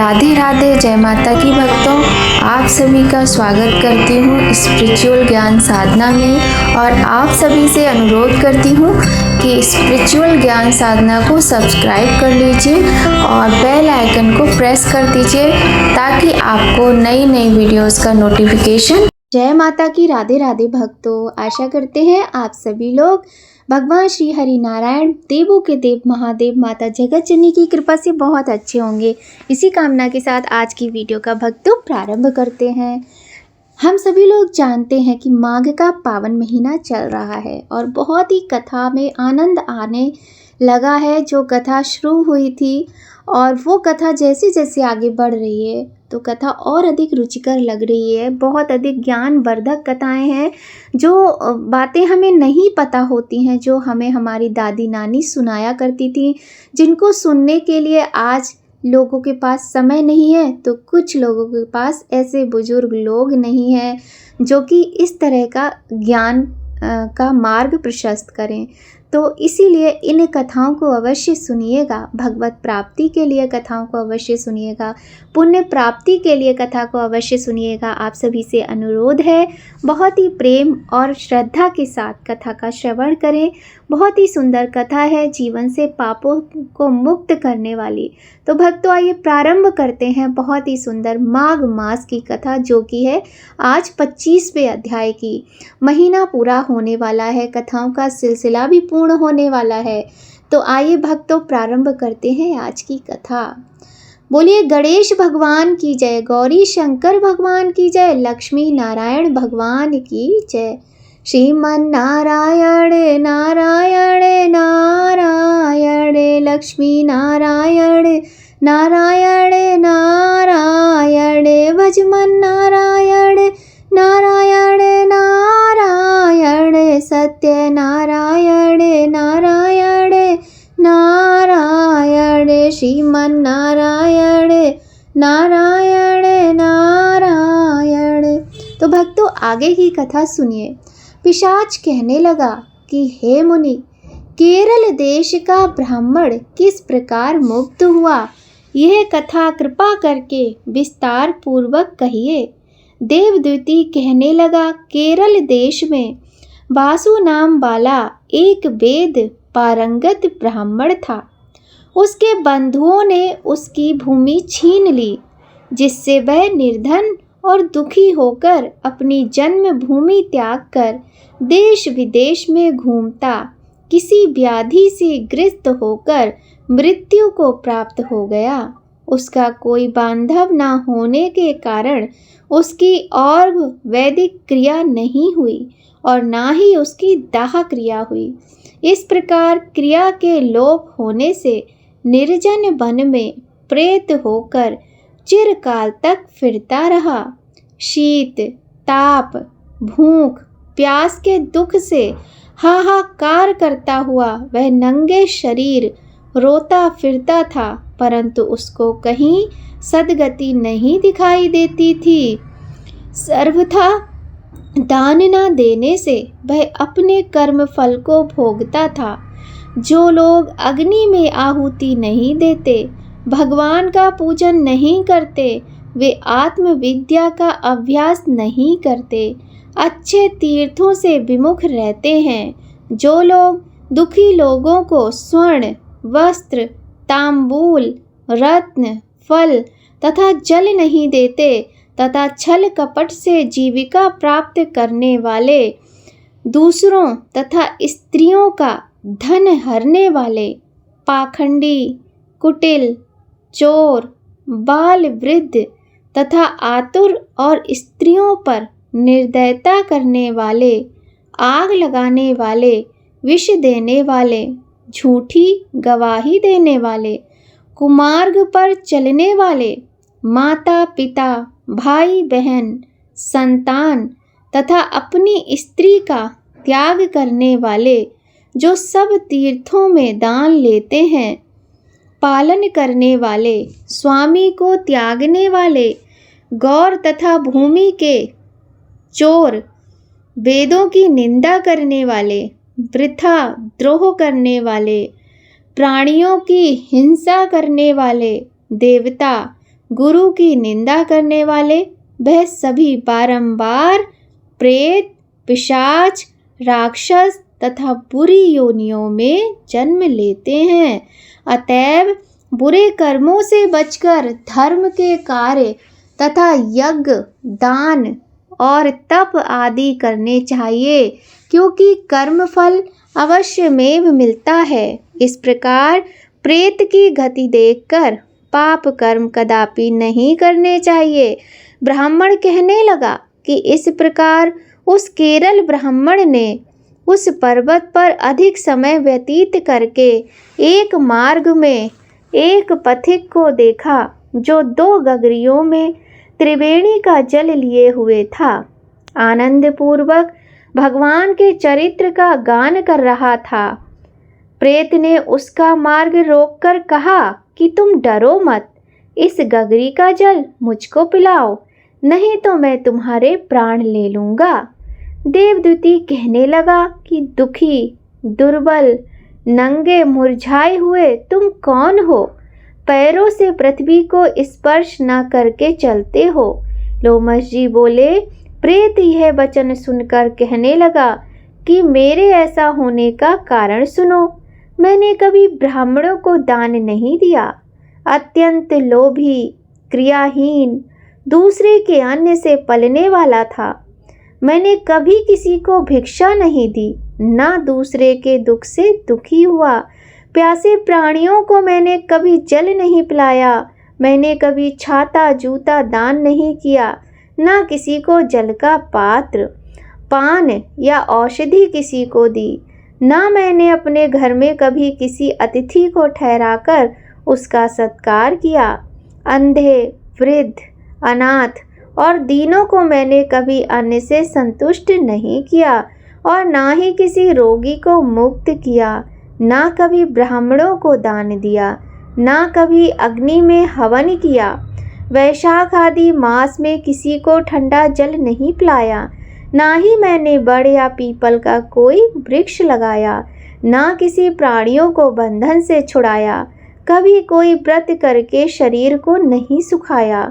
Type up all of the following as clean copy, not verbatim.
राधे राधे, जय माता की भक्तों। आप सभी का स्वागत करती हूँ स्पिरिचुअल ज्ञान साधना में और आप सभी से अनुरोध करती हूँ कि स्पिरिचुअल ज्ञान साधना को सब्सक्राइब कर लीजिए और बेल आइकन को प्रेस कर दीजिए ताकि आपको नई नई वीडियोस का नोटिफिकेशन। जय माता की राधे राधे भक्तों, आशा करते हैं आप सभी लोग भगवान श्री हरि नारायण देवों के देव महादेव माता जगत जननी की कृपा से बहुत अच्छे होंगे। इसी कामना के साथ आज की वीडियो का भक्तों प्रारंभ करते हैं। हम सभी लोग जानते हैं कि माघ का पावन महीना चल रहा है और बहुत ही कथा में आनंद आने लगा है। जो कथा शुरू हुई थी और वो कथा जैसे जैसे आगे बढ़ रही है तो कथा और अधिक रुचिकर लग रही है। बहुत अधिक ज्ञानवर्धक कथाएं हैं, जो बातें हमें नहीं पता होती हैं, जो हमें हमारी दादी नानी सुनाया करती थी, जिनको सुनने के लिए आज लोगों के पास समय नहीं है तो कुछ लोगों के पास ऐसे बुजुर्ग लोग नहीं हैं जो कि इस तरह का ज्ञान का मार्ग प्रशस्त करें। तो इसीलिए इन कथाओं को अवश्य सुनिएगा। भगवत प्राप्ति के लिए कथाओं को अवश्य सुनिएगा, पुण्य प्राप्ति के लिए कथा को अवश्य सुनिएगा। आप सभी से अनुरोध है, बहुत ही प्रेम और श्रद्धा के साथ कथा का श्रवण करें। बहुत ही सुंदर कथा है, जीवन से पापों को मुक्त करने वाली। तो भक्तों आइए प्रारंभ करते हैं बहुत ही सुंदर माघ मास की कथा, जो कि है आज 25वें अध्याय की। महीना पूरा होने वाला है, कथाओं का सिलसिला भी पूर्ण होने वाला है। तो आइए भक्तों प्रारंभ करते हैं आज की कथा। बोलिए गणेश भगवान की जय, गौरी शंकर भगवान की जय, लक्ष्मी नारायण भगवान की जय। श्रीमन नारायण नारायण नारायण, लक्ष्मी नारायण नारायण नारायण, भजमन नारायण नारायण नारायण, सत्य नारायण नारायण नारायण, श्रीमन नारायण नारायण नारायण। तो भक्तों आगे की कथा सुनिए। पिशाच कहने लगा कि हे मुनि, केरल देश का ब्राह्मण किस प्रकार मुक्त हुआ, यह कथा कृपा करके विस्तार पूर्वक कहिए। देवदूती कहने लगा, केरल देश में वासु नाम वाला एक वेद पारंगत ब्राह्मण था। उसके बंधुओं ने उसकी भूमि छीन ली, जिससे वह निर्धन और दुखी होकर अपनी जन्मभूमि त्याग कर देश विदेश में घूमता किसी व्याधि से ग्रस्त होकर मृत्यु को प्राप्त हो गया। उसका कोई बांधव न होने के कारण उसकी और वैदिक क्रिया नहीं हुई और ना ही उसकी दाह क्रिया हुई। इस प्रकार क्रिया के लोप होने से निर्जन वन में प्रेत होकर चिरकाल तक फिरता रहा। शीत, ताप, भूख, प्यास के दुख से हाहाकार करता हुआ वह नंगे शरीर रोता फिरता था, परंतु उसको कहीं सद्गति नहीं दिखाई देती थी। सर्वथा दान न देने से वह अपने कर्म फल को भोगता था। जो लोग अग्नि में आहुति नहीं देते, भगवान का पूजन नहीं करते, वे आत्मविद्या का अभ्यास नहीं करते, अच्छे तीर्थों से विमुख रहते हैं। जो लोग दुखी लोगों को स्वर्ण, वस्त्र, तांबूल, रत्न, फल तथा जल नहीं देते तथा छल कपट से जीविका प्राप्त करने वाले, दूसरों तथा स्त्रियों का धन हरने वाले, पाखंडी, कुटिल, चोर, बाल वृद्ध तथा आतुर और स्त्रियों पर निर्दयता करने वाले, आग लगाने वाले, विष देने वाले, झूठी गवाही देने वाले, कुमार्ग पर चलने वाले, माता पिता, भाई बहन, संतान तथा अपनी स्त्री का त्याग करने वाले, जो सब तीर्थों में दान लेते हैं, पालन करने वाले, स्वामी को त्यागने वाले, गौर तथा भूमि के चोर, वेदों की निंदा करने वाले, वृथा द्रोह करने वाले, प्राणियों की हिंसा करने वाले, देवता, गुरु की निंदा करने वाले वह सभी बारंबार प्रेत, पिशाच, राक्षस तथा बुरी योनियों में जन्म लेते हैं। अतएव बुरे कर्मों से बचकर धर्म के कार्य तथा यज्ञ, दान और तप आदि करने चाहिए, क्योंकि कर्म फल अवश्यमेव मिलता है। इस प्रकार प्रेत की गति देखकर पाप कर्म कदापि नहीं करने चाहिए। ब्राह्मण कहने लगा कि इस प्रकार उस केरल ब्राह्मण ने उस पर्वत पर अधिक समय व्यतीत करके एक मार्ग में एक पथिक को देखा, जो 2 गगरियों में त्रिवेणी का जल लिए हुए था। आनंद पूर्वक भगवान के चरित्र का गान कर रहा था। प्रेत ने उसका मार्ग रोककर कहा कि तुम डरो मत, इस गगरी का जल मुझको पिलाओ, नहीं तो मैं तुम्हारे प्राण ले लूँगा। देवदूती कहने लगा कि दुखी, दुर्बल, नंगे, मुरझाए हुए तुम कौन हो? पैरों से पृथ्वी को स्पर्श न करके चलते हो। लोमश जी बोले, प्रेत यह वचन सुनकर कहने लगा कि मेरे ऐसा होने का कारण सुनो। मैंने कभी ब्राह्मणों को दान नहीं दिया, अत्यंत लोभी, क्रियाहीन, दूसरे के अन्न से पलने वाला था। मैंने कभी किसी को भिक्षा नहीं दी, ना दूसरे के दुख से दुखी हुआ। प्यासे प्राणियों को मैंने कभी जल नहीं पिलाया। मैंने कभी छाता जूता दान नहीं किया, ना किसी को जल का पात्र, पान या औषधि किसी को दी। ना मैंने अपने घर में कभी किसी अतिथि को ठहराकर उसका सत्कार किया। अंधे, वृद्ध, अनाथ और दीनों को मैंने कभी अन्न से संतुष्ट नहीं किया, और ना ही किसी रोगी को मुक्त किया। ना कभी ब्राह्मणों को दान दिया, ना कभी अग्नि में हवन किया। वैशाख आदि मास में किसी को ठंडा जल नहीं पिलाया। ना ही मैंने बड़ या पीपल का कोई वृक्ष लगाया, ना किसी प्राणियों को बंधन से छुड़ाया। कभी कोई व्रत करके शरीर को नहीं सुखाया।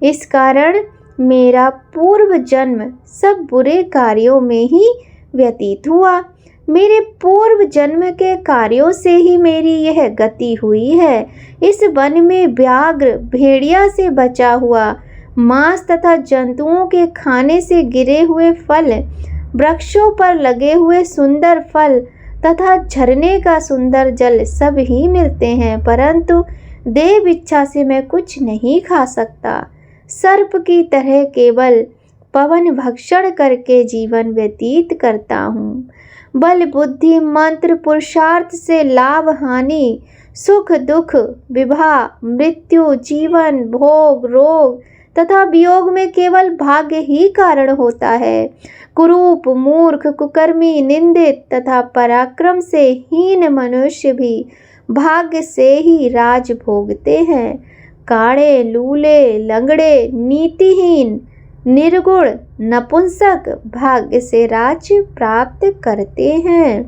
इस कारण मेरा पूर्व जन्म सब बुरे कार्यों में ही व्यतीत हुआ। मेरे पूर्व जन्म के कार्यों से ही मेरी यह गति हुई है। इस वन में व्याघ्र, भेड़िया से बचा हुआ मांस तथा जंतुओं के खाने से गिरे हुए फल, वृक्षों पर लगे हुए सुंदर फल तथा झरने का सुंदर जल सब ही मिलते हैं, परंतु देव इच्छा से मैं कुछ नहीं खा सकता। सर्प की तरह केवल पवन भक्षण करके जीवन व्यतीत करता हूँ। बल, बुद्धि, मंत्र, पुरुषार्थ से लाभ हानि, सुख दुख, विवाह, मृत्यु, जीवन, भोग, रोग तथा वियोग में केवल भाग्य ही कारण होता है। कुरूप, मूर्ख, कुकर्मी, निंदित तथा पराक्रम से हीन मनुष्य भी भाग्य से ही राज भोगते हैं। काड़े, लूले, लंगड़े, नीतिहीन, निर्गुण, नपुंसक भाग्य से राज्य प्राप्त करते हैं।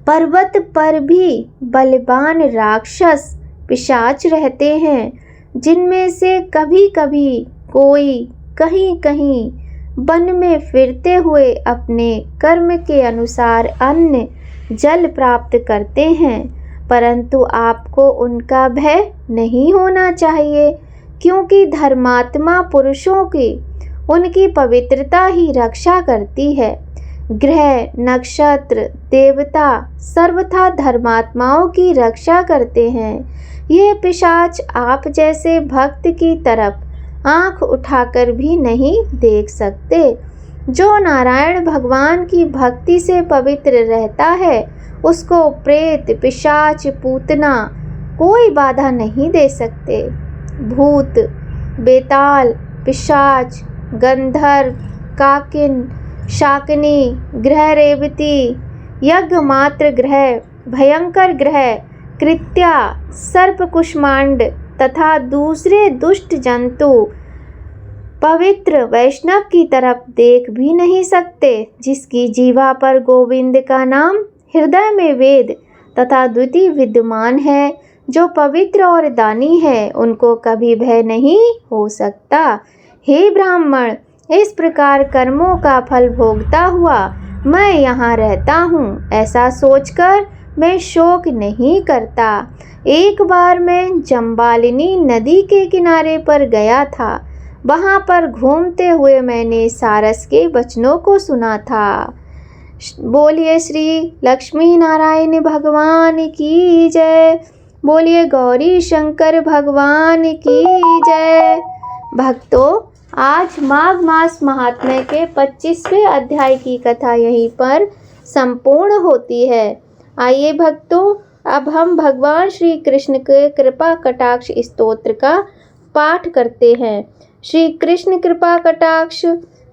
पर्वत पर भी बलवान राक्षस, पिशाच रहते हैं, जिनमें से कभी कभी कोई कहीं कहीं वन में फिरते हुए अपने कर्म के अनुसार अन्न जल प्राप्त करते हैं, परंतु आपको उनका भय नहीं होना चाहिए, क्योंकि धर्मात्मा पुरुषों की उनकी पवित्रता ही रक्षा करती है। ग्रह, नक्षत्र, देवता सर्वथा धर्मात्माओं की रक्षा करते हैं। ये पिशाच आप जैसे भक्त की तरफ आंख उठाकर भी नहीं देख सकते। जो नारायण भगवान की भक्ति से पवित्र रहता है, उसको प्रेत, पिशाच, पूतना कोई बाधा नहीं दे सकते। भूत, बेताल, पिशाच, गंधर्व, काकिन, शाकिनी, ग्रह रेवती, यज्ञमात्र ग्रह, भयंकर ग्रह, कृत्या, सर्प, कुष्मांड तथा दूसरे दुष्ट जंतु पवित्र वैष्णव की तरफ देख भी नहीं सकते। जिसकी जीवा पर गोविंद का नाम, हृदय में वेद तथा द्वितीय विद्यमान है, जो पवित्र और दानी है उनको कभी भय नहीं हो सकता। हे ब्राह्मण, इस प्रकार कर्मों का फल भोगता हुआ मैं यहाँ रहता हूँ, ऐसा सोचकर मैं शोक नहीं करता। एक बार मैं जम्बालिनी नदी के किनारे पर गया था। वहाँ पर घूमते हुए मैंने सारस के वचनों को सुना था। बोलिए श्री लक्ष्मी नारायण भगवान की जय। बोलिए गौरी शंकर भगवान की जय। भक्तों, आज माघ मास महात्म्य के 25वें अध्याय की कथा यहीं पर संपूर्ण होती है। आइए भक्तों, अब हम भगवान श्री कृष्ण के कृपा कटाक्ष स्तोत्र का पाठ करते हैं। श्री कृष्ण कृपा कटाक्ष,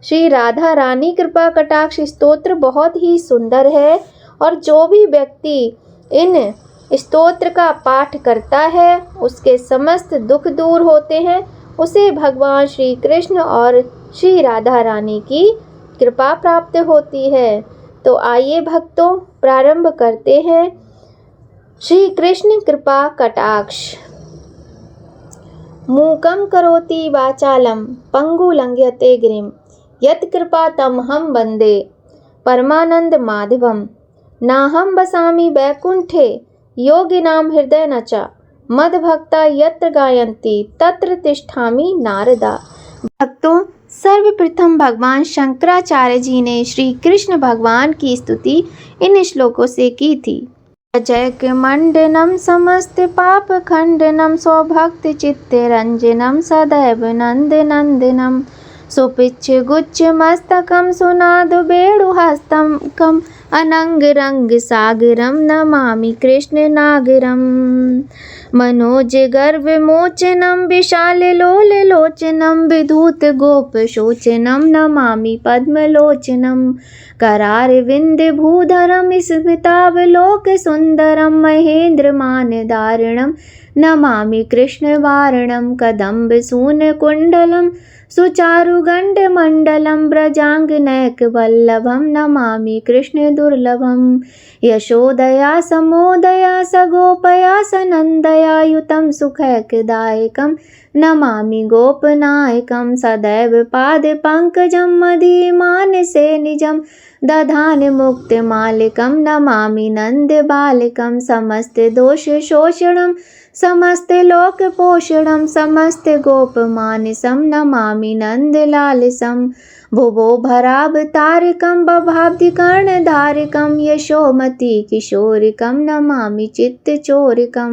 श्री राधा रानी कृपा कटाक्ष स्तोत्र बहुत ही सुंदर है और जो भी व्यक्ति इन स्तोत्र का पाठ करता है उसके समस्त दुख दूर होते हैं। उसे भगवान श्री कृष्ण और श्री राधा रानी की कृपा प्राप्त होती है। तो आइए भक्तों, प्रारंभ करते हैं। श्री कृष्ण कृपा कटाक्ष। मूकं करोति वाचालं पंगु लंघयते गिरिं यत् कृपा तमहं वन्दे परमानंद माधवम। नाहं वसामि वैकुंठे योगिनां हृदय न च मद्भक्ता यत्र गायन्ति तत्र तिष्ठामि नारदा। भक्तों, सर्वप्रथम भगवान शंकराचार्य जी ने श्री कृष्ण भगवान की स्तुति इन श्लोकों से की थी। जयकमंडनं समस्त पाप खंडनं स्वभक्ति चित्ते रंजनं सदैव नंद नंदनम सुपिच्छ गुच्छ मस्तकं सुनाद वेणुहस्तकं अनंग रंग सागरं नमामि कृष्ण नागरं। मनोज गर्भ मोचनं विशाल लोल लोचनं विधूत गोप शोचनं नमामि पद्मलोचनं। करारविंद भूधरं स्मितावलोक सुंदरं महेंद्र मानधारणं नमामि कृष्ण वारणं। कदम्ब सून कुंडलं सुचारुगंडमंडलं व्रजांगनैक वल्लभं नमामि कृष्ण दुर्लभं। यशोदया समोदया सगोपया सनंदया युतं सुखैकदायकं नमामि गोपनायकं। सदैव पादपङ्कजं मदीयमानसे निजं दधान मुक्तिमालिकं नमामि नन्दबालिकं। समस्त दोष शोषणं समस्त लोक पोषणं समस्त गोपमानसं नमामि नन्दलालसं। भुवो भरावतारकं बभाब्धिकर्णधारकं यशोमति किशोरिकं नमामि चित्तचोरकं।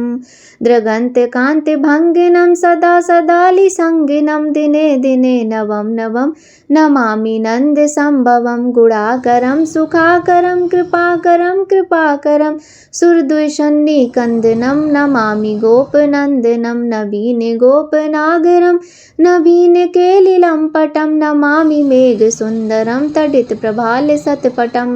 दृगन्तकान्तिभङ्गिनं सदा सदालिसङ्गिनं दिने दिने नवं नवं नमामि नन्दसम्भवं। गुणाकरं सुखाकरं कृपाकरं कृपाकरं सुरद्वेषन्निकन्दनं नमामि गोपनन्दनं। नवीन गोपनागरं नवीन केलिलं पटं नमामि मेघसुन्दरं तडित प्रभाल सतपटं।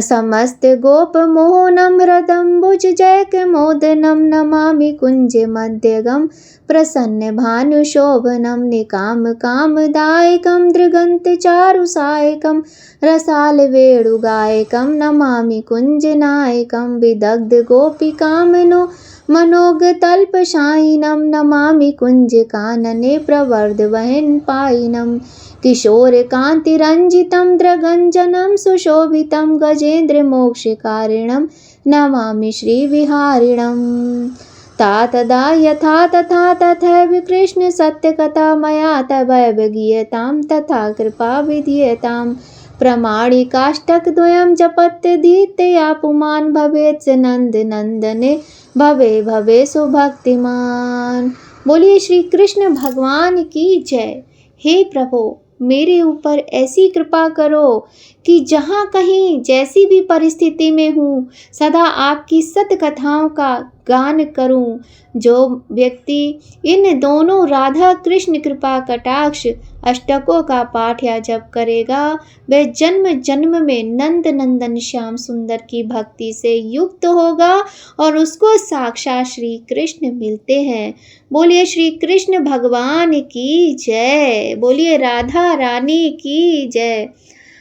समस्त गोप मोहनं हृदम्बुज जयकमोदनं नमामि कुञ्ज मध्यगं प्रसन्न भानुशोभनं। निकाम कामदायकं दृगन्त चारुसायकं रसाल वेणुगायकं नमामि कुञ्जनायकं। विदग्ध गोपिकामनो मनोगतल्पशायिनं नमामि कुञ्जकानने प्रवर्धवहन पायिनं। किशोरकान्तिरञ्जितं द्रगञ्जनं सुशोभितं गजेन्द्रमोक्षकारिणं नमामि श्रीविहारिणं। तदा यथा तथा तथैव कृष्ण सत्यकथा मया तवैव गीयतां तथा कृपा विधीयताम्। प्रमाणिकाष्टकद्वयं जपत्यधीत्या पुमान् भवेत् स नंद नंदने भवे भवे सुभक्तिमान। बोलिए श्री कृष्ण भगवान की जय। हे प्रभु, मेरे ऊपर ऐसी कृपा करो कि जहाँ कहीं जैसी भी परिस्थिति में हूँ सदा आपकी सत्य कथाओं का गान करूं। जो व्यक्ति इन दोनों राधा कृष्ण कृपा कटाक्ष अष्टकों का पाठ या जप करेगा वह जन्म जन्म में नंद नंदन श्याम सुंदर की भक्ति से युक्त होगा और उसको साक्षात श्री कृष्ण मिलते हैं। बोलिए श्री कृष्ण भगवान की जय। बोलिए राधा रानी की जय।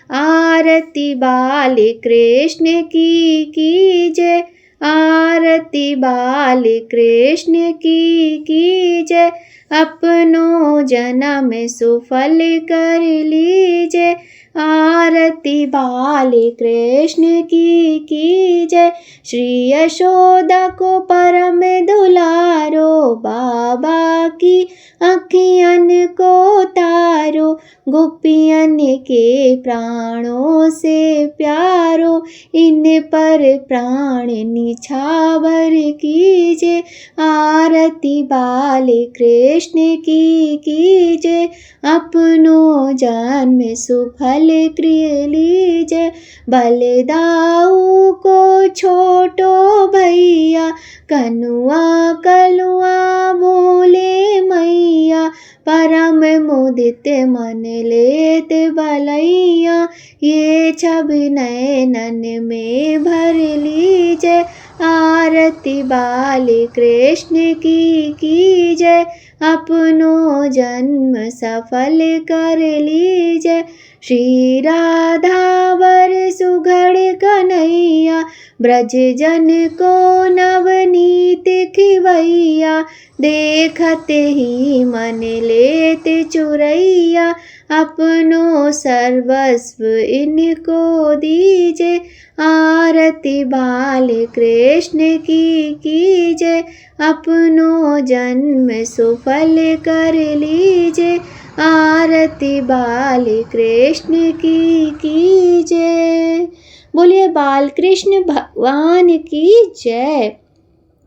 आरती बाल कृष्ण की जय। आरती बाल कृष्ण की कीजय, अपनो जन्म सुफल कर लीजय। आरती बाल कृष्ण की कीजय, श्री यशोदा को परम दुलारो, बाबा की अखियन को तारो, गोपियन के प्राणों से प्यारो, इन पर प्राण निछावर कीजे। आरती बाल कृष्ण की कीजे, अपनो जन्म सुफल कर लीजे। बलदाऊ को छोटो भैया, कनुआ कलुआ बोले मैया, परम मुदित मन लेत बलैया, ये छब नैनन में भर लीजय। आरती बाल कृष्ण की कीजय, अपनो जन्म सफल कर लीजय। श्री राधावर सुघड़ कन्हैया, ब्रज जन को नवनीत खिवैया, देखते ही मन लेत चुरैया, अपनो सर्वस्व इनको दीजे। आरती बाल कृष्ण की कीजय, अपनो जन्म सुफल कर लीजे। आरती बाल कृष्ण की कीजय। बोलिए बाल कृष्ण भगवान की जय।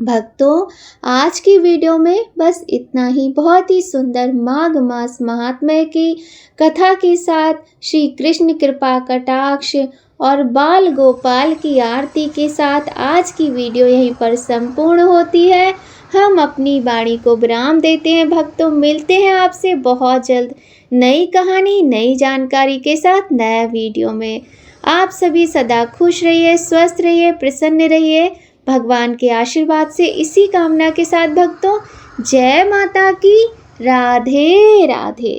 भक्तों, आज की वीडियो में बस इतना ही। बहुत ही सुंदर माघ मास महात्म्य की कथा के साथ श्री कृष्ण कृपा कटाक्ष और बाल गोपाल की आरती के साथ आज की वीडियो यहीं पर संपूर्ण होती है। हम अपनी वाणी को विराम देते हैं। भक्तों, मिलते हैं आपसे बहुत जल्द नई कहानी, नई जानकारी के साथ नया वीडियो में। आप सभी सदा खुश रहिए, स्वस्थ रहिए, प्रसन्न रहिए भगवान के आशीर्वाद से। इसी कामना के साथ भक्तों, जय माता की। राधे राधे।